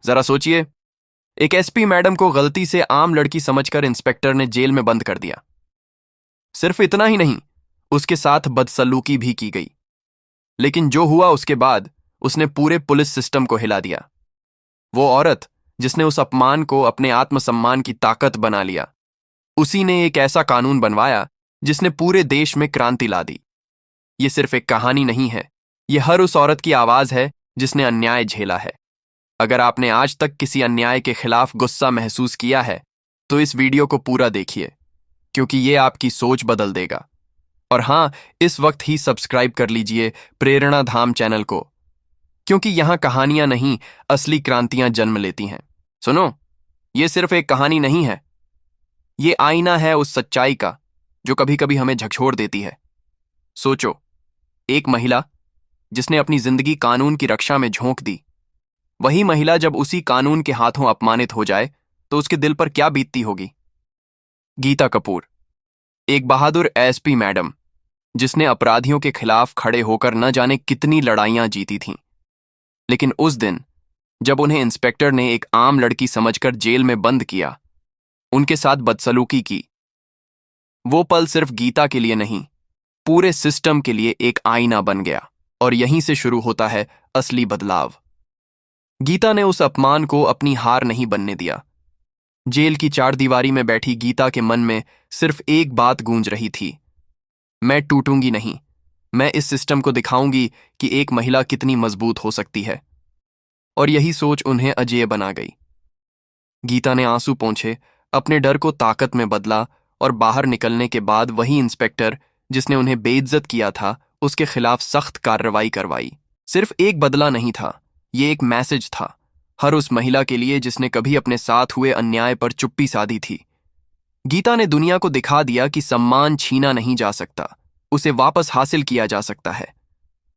जरा सोचिए, एक एसपी मैडम को गलती से आम लड़की समझकर इंस्पेक्टर ने जेल में बंद कर दिया। सिर्फ इतना ही नहीं, उसके साथ बदसलूकी भी की गई। लेकिन जो हुआ उसके बाद, उसने पूरे पुलिस सिस्टम को हिला दिया। वो औरत जिसने उस अपमान को अपने आत्मसम्मान की ताकत बना लिया, उसी ने एक ऐसा कानून बनवाया जिसने पूरे देश में क्रांति ला दी। ये सिर्फ एक कहानी नहीं है, ये हर उस औरत की आवाज है जिसने अन्याय झेला है। अगर आपने आज तक किसी अन्याय के खिलाफ गुस्सा महसूस किया है, तो इस वीडियो को पूरा देखिए, क्योंकि ये आपकी सोच बदल देगा। और हाँ, इस वक्त ही सब्सक्राइब कर लीजिए प्रेरणा धाम चैनल को, क्योंकि यहां कहानियां नहीं, असली क्रांतियां जन्म लेती हैं। सुनो, ये सिर्फ एक कहानी नहीं है, ये आईना है उस सच्चाई का जो कभी कभी हमें झकझोर देती है। सोचो, एक महिला जिसने अपनी जिंदगी कानून की रक्षा में झोंक दी, वही महिला जब उसी कानून के हाथों अपमानित हो जाए तो उसके दिल पर क्या बीतती होगी। गीता कपूर, एक बहादुर एसपी मैडम जिसने अपराधियों के खिलाफ खड़े होकर न जाने कितनी लड़ाइयां जीती थीं। लेकिन उस दिन जब उन्हें इंस्पेक्टर ने एक आम लड़की समझकर जेल में बंद किया, उनके साथ बदसलूकी की, वो पल सिर्फ गीता के लिए नहीं, पूरे सिस्टम के लिए एक आईना बन गया। और यहीं से शुरू होता है असली बदलाव। गीता ने उस अपमान को अपनी हार नहीं बनने दिया। जेल की चारदीवारी में बैठी गीता के मन में सिर्फ एक बात गूंज रही थी, मैं टूटूंगी नहीं, मैं इस सिस्टम को दिखाऊंगी कि एक महिला कितनी मजबूत हो सकती है। और यही सोच उन्हें अजेय बना गई। गीता ने आंसू पोंछे, अपने डर को ताकत में बदला, और बाहर निकलने के बाद वही इंस्पेक्टर जिसने उन्हें बेइज्जत किया था, उसके खिलाफ सख्त कार्रवाई करवाई। सिर्फ एक बदला नहीं था, ये एक मैसेज था, हर उस महिला के लिए जिसने कभी अपने साथ हुए अन्याय पर चुप्पी साधी थी। गीता ने दुनिया को दिखा दिया कि सम्मान छीना नहीं जा सकता, उसे वापस हासिल किया जा सकता है।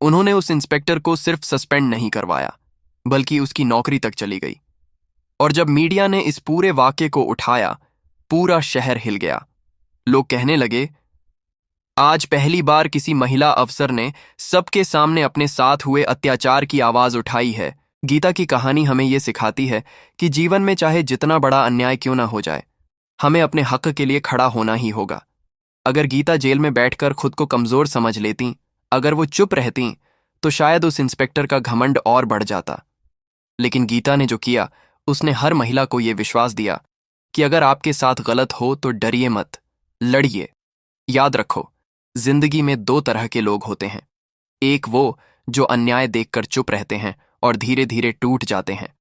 उन्होंने उस इंस्पेक्टर को सिर्फ सस्पेंड नहीं करवाया, बल्कि उसकी नौकरी तक चली गई। और जब मीडिया ने इस पूरे वाकये को उठाया, पूरा शहर हिल गया। लोग कहने लगे, आज पहली बार किसी महिला अफसर ने सबके सामने अपने साथ हुए अत्याचार की आवाज उठाई है। गीता की कहानी हमें यह सिखाती है कि जीवन में चाहे जितना बड़ा अन्याय क्यों ना हो जाए, हमें अपने हक के लिए खड़ा होना ही होगा। अगर गीता जेल में बैठकर खुद को कमजोर समझ लेती, अगर वो चुप रहती, तो शायद उस इंस्पेक्टर का घमंड और बढ़ जाता। लेकिन गीता ने जो किया, उसने हर महिला को यह विश्वास दिया कि अगर आपके साथ गलत हो तो डरिए मत, लड़िए। याद रखो, जिंदगी में दो तरह के लोग होते हैं, एक वो जो अन्याय देखकर चुप रहते हैं और धीरे धीरे टूट जाते हैं,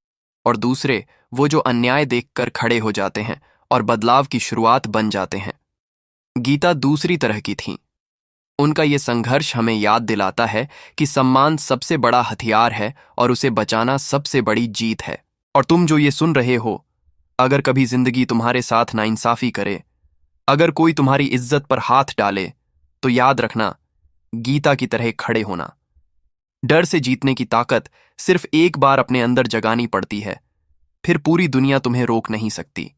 और दूसरे वो जो अन्याय देखकर खड़े हो जाते हैं और बदलाव की शुरुआत बन जाते हैं। गीता दूसरी तरह की थी। उनका ये संघर्ष हमें याद दिलाता है कि सम्मान सबसे बड़ा हथियार है और उसे बचाना सबसे बड़ी जीत है। और तुम जो ये सुन रहे हो, अगर कभी जिंदगी तुम्हारे साथ नाइंसाफी करे, अगर कोई तुम्हारी इज्जत पर हाथ डाले, तो याद रखना, गीता की तरह खड़े होना। डर से जीतने की ताकत सिर्फ एक बार अपने अंदर जगानी पड़ती है, फिर पूरी दुनिया तुम्हें रोक नहीं सकती।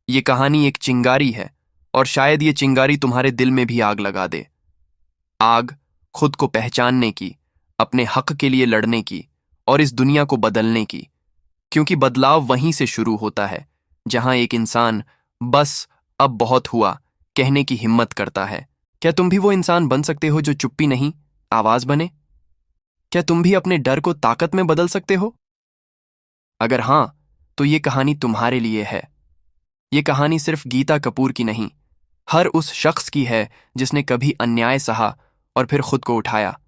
ये कहानी एक चिंगारी है, और शायद ये चिंगारी तुम्हारे दिल में भी आग लगा दे। आग खुद को पहचानने की, अपने हक के लिए लड़ने की, और इस दुनिया को बदलने की। क्योंकि बदलाव वहीं से शुरू होता है जहां एक इंसान बस अब बहुत हुआ कहने की हिम्मत करता है। क्या तुम भी वो इंसान बन सकते हो जो चुप्पी नहीं, आवाज बने? क्या तुम भी अपने डर को ताकत में बदल सकते हो? अगर हां, तो ये कहानी तुम्हारे लिए है। ये कहानी सिर्फ गीता कपूर की नहीं, हर उस शख्स की है जिसने कभी अन्याय सहा और फिर खुद को उठाया।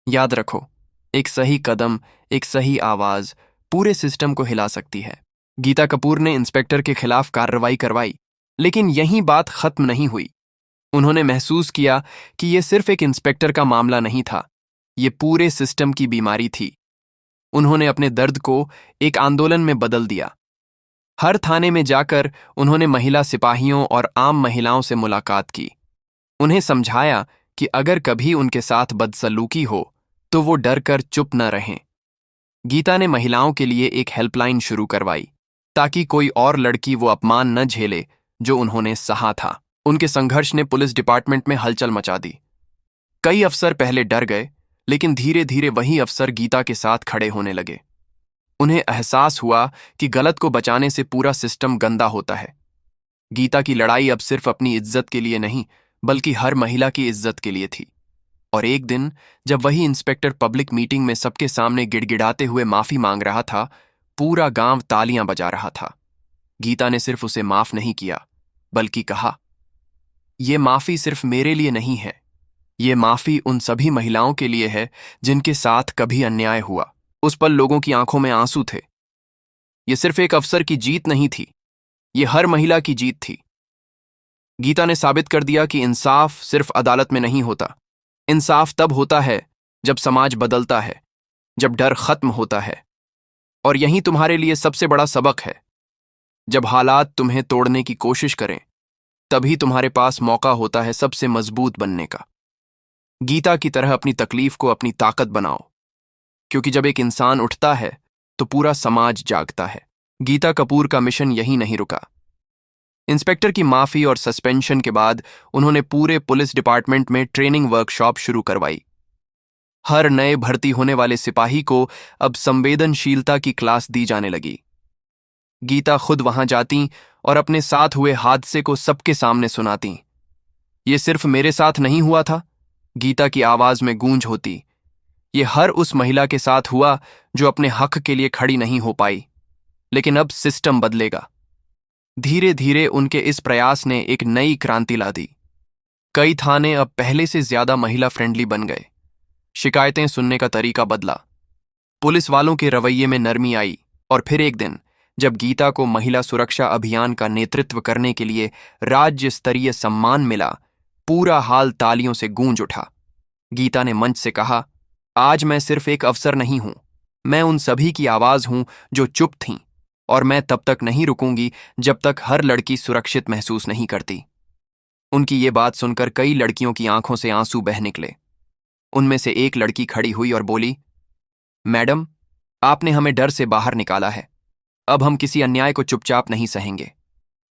याद रखो, एक सही कदम, एक सही आवाज पूरे सिस्टम को हिला सकती है। गीता कपूर ने इंस्पेक्टर के खिलाफ कार्रवाई करवाई, लेकिन यहीं बात खत्म नहीं हुई। उन्होंने महसूस किया कि यह सिर्फ एक इंस्पेक्टर का मामला नहीं था, ये पूरे सिस्टम की बीमारी थी। उन्होंने अपने दर्द को एक आंदोलन में बदल दिया। हर थाने में जाकर उन्होंने महिला सिपाहियों और आम महिलाओं से मुलाकात की। उन्हें समझाया कि अगर कभी उनके साथ बदसलूकी हो, तो वो डर कर चुप न रहें। गीता ने महिलाओं के लिए एक हेल्पलाइन शुरू करवाई, ताकि कोई और लड़की वो अपमान न झेले जो उन्होंने सहा था। उनके संघर्ष ने पुलिस डिपार्टमेंट में हलचल मचा दी। कई अफसर पहले डर गए, लेकिन धीरे धीरे वही अफसर गीता के साथ खड़े होने लगे। उन्हें एहसास हुआ कि गलत को बचाने से पूरा सिस्टम गंदा होता है। गीता की लड़ाई अब सिर्फ अपनी इज्जत के लिए नहीं, बल्कि हर महिला की इज्जत के लिए थी। और एक दिन जब वही इंस्पेक्टर पब्लिक मीटिंग में सबके सामने गिड़गिड़ाते हुए माफी मांग रहा था, पूरा गांव तालियां बजा रहा था। गीता ने सिर्फ उसे माफ नहीं किया, बल्कि कहा, यह माफी सिर्फ मेरे लिए नहीं है, ये माफी उन सभी महिलाओं के लिए है जिनके साथ कभी अन्याय हुआ। उस पल लोगों की आंखों में आंसू थे। ये सिर्फ एक अफसर की जीत नहीं थी, ये हर महिला की जीत थी। गीता ने साबित कर दिया कि इंसाफ सिर्फ अदालत में नहीं होता। इंसाफ तब होता है जब समाज बदलता है, जब डर खत्म होता है। और यही तुम्हारे लिए सबसे बड़ा सबक है। जब हालात तुम्हें तोड़ने की कोशिश करें, तभी तुम्हारे पास मौका होता है सबसे मजबूत बनने का। गीता की तरह अपनी तकलीफ को अपनी ताकत बनाओ, क्योंकि जब एक इंसान उठता है तो पूरा समाज जागता है। गीता कपूर का मिशन यही नहीं रुका। इंस्पेक्टर की माफी और सस्पेंशन के बाद उन्होंने पूरे पुलिस डिपार्टमेंट में ट्रेनिंग वर्कशॉप शुरू करवाई। हर नए भर्ती होने वाले सिपाही को अब संवेदनशीलता की क्लास दी जाने लगी। गीता खुद वहां जाती और अपने साथ हुए हादसे को सबके सामने सुनाती। ये सिर्फ मेरे साथ नहीं हुआ था, गीता की आवाज में गूंज होती। ये हर उस महिला के साथ हुआ जो अपने हक के लिए खड़ी नहीं हो पाई। लेकिन अब सिस्टम बदलेगा। धीरे धीरे उनके इस प्रयास ने एक नई क्रांति ला दी। कई थाने अब पहले से ज्यादा महिला फ्रेंडली बन गए। शिकायतें सुनने का तरीका बदला। पुलिस वालों के रवैये में नरमी आई। और फिर एक दिन जब गीता को महिला सुरक्षा अभियान का नेतृत्व करने के लिए राज्य स्तरीय सम्मान मिला, पूरा हाल तालियों से गूंज उठा। गीता ने मंच से कहा, आज मैं सिर्फ एक अफसर नहीं हूं, मैं उन सभी की आवाज हूं जो चुप थीं, और मैं तब तक नहीं रुकूंगी जब तक हर लड़की सुरक्षित महसूस नहीं करती। उनकी ये बात सुनकर कई लड़कियों की आंखों से आंसू बह निकले। उनमें से एक लड़की खड़ी हुई और बोली, मैडम, आपने हमें डर से बाहर निकाला है। अब हम किसी अन्याय को चुपचाप नहीं सहेंगे।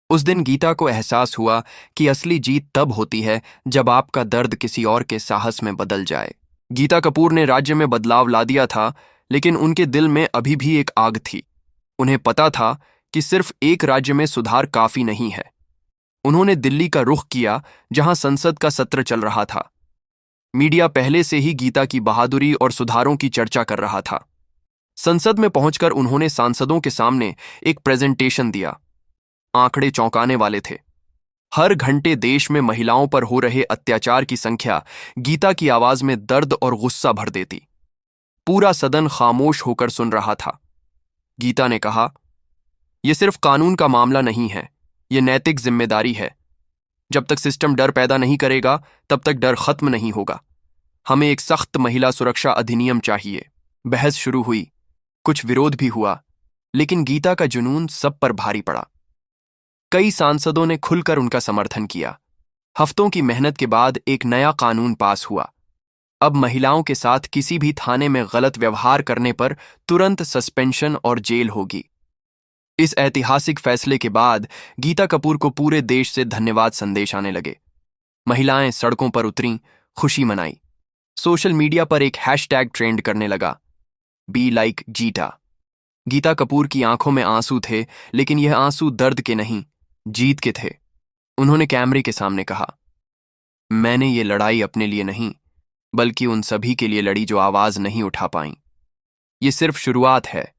उस दिन गीता को एहसास हुआ कि असली जीत तब होती है जब आपका दर्द किसी और के साहस में बदल जाए। गीता कपूर ने राज्य में बदलाव ला दिया था, लेकिन उनके दिल में अभी भी एक आग थी। उन्हें पता था कि सिर्फ एक राज्य में सुधार काफी नहीं है। उन्होंने दिल्ली का रुख किया, जहां संसद का सत्र चल रहा था। मीडिया पहले से ही गीता की बहादुरी और सुधारों की चर्चा कर रहा था। संसद में पहुंचकर उन्होंने सांसदों के सामने एक प्रेजेंटेशन दिया। आंकड़े चौंकाने वाले थे। हर घंटे देश में महिलाओं पर हो रहे अत्याचार की संख्या गीता की आवाज में दर्द और गुस्सा भर देती। पूरा सदन खामोश होकर सुन रहा था। गीता ने कहा, यह सिर्फ कानून का मामला नहीं है, यह नैतिक जिम्मेदारी है। जब तक सिस्टम डर पैदा नहीं करेगा, तब तक डर खत्म नहीं होगा। हमें एक सख्त महिला सुरक्षा अधिनियम चाहिए। बहस शुरू हुई, कुछ विरोध भी हुआ, लेकिन गीता का जुनून सब पर भारी पड़ा। कई सांसदों ने खुलकर उनका समर्थन किया। हफ्तों की मेहनत के बाद एक नया कानून पास हुआ। अब महिलाओं के साथ किसी भी थाने में गलत व्यवहार करने पर तुरंत सस्पेंशन और जेल होगी। इस ऐतिहासिक फैसले के बाद गीता कपूर को पूरे देश से धन्यवाद संदेश आने लगे। महिलाएं सड़कों पर उतरीं, खुशी मनाई। सोशल मीडिया पर एक हैशटैग ट्रेंड करने लगा, बी लाइक गीता। गीता कपूर की आंखों में आंसू थे, लेकिन यह आंसू दर्द के नहीं, जीत के थे। उन्होंने कैमरे के सामने कहा, मैंने ये लड़ाई अपने लिए नहीं, बल्कि उन सभी के लिए लड़ी जो आवाज नहीं उठा पाईं। ये सिर्फ शुरुआत है।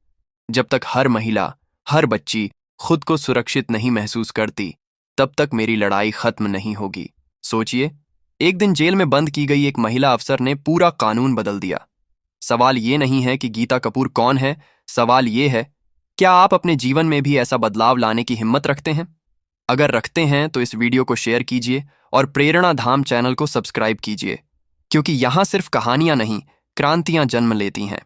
जब तक हर महिला, हर बच्ची खुद को सुरक्षित नहीं महसूस करती, तब तक मेरी लड़ाई खत्म नहीं होगी। सोचिए, एक दिन जेल में बंद की गई एक महिला अफसर ने पूरा कानून बदल दिया। सवाल ये नहीं है कि गीता कपूर कौन है, सवाल ये है, क्या आप अपने जीवन में भी ऐसा बदलाव लाने की हिम्मत रखते हैं? अगर रखते हैं तो इस वीडियो को शेयर कीजिए और प्रेरणा धाम चैनल को सब्सक्राइब कीजिए, क्योंकि यहां सिर्फ कहानियां नहीं, क्रांतियां जन्म लेती हैं।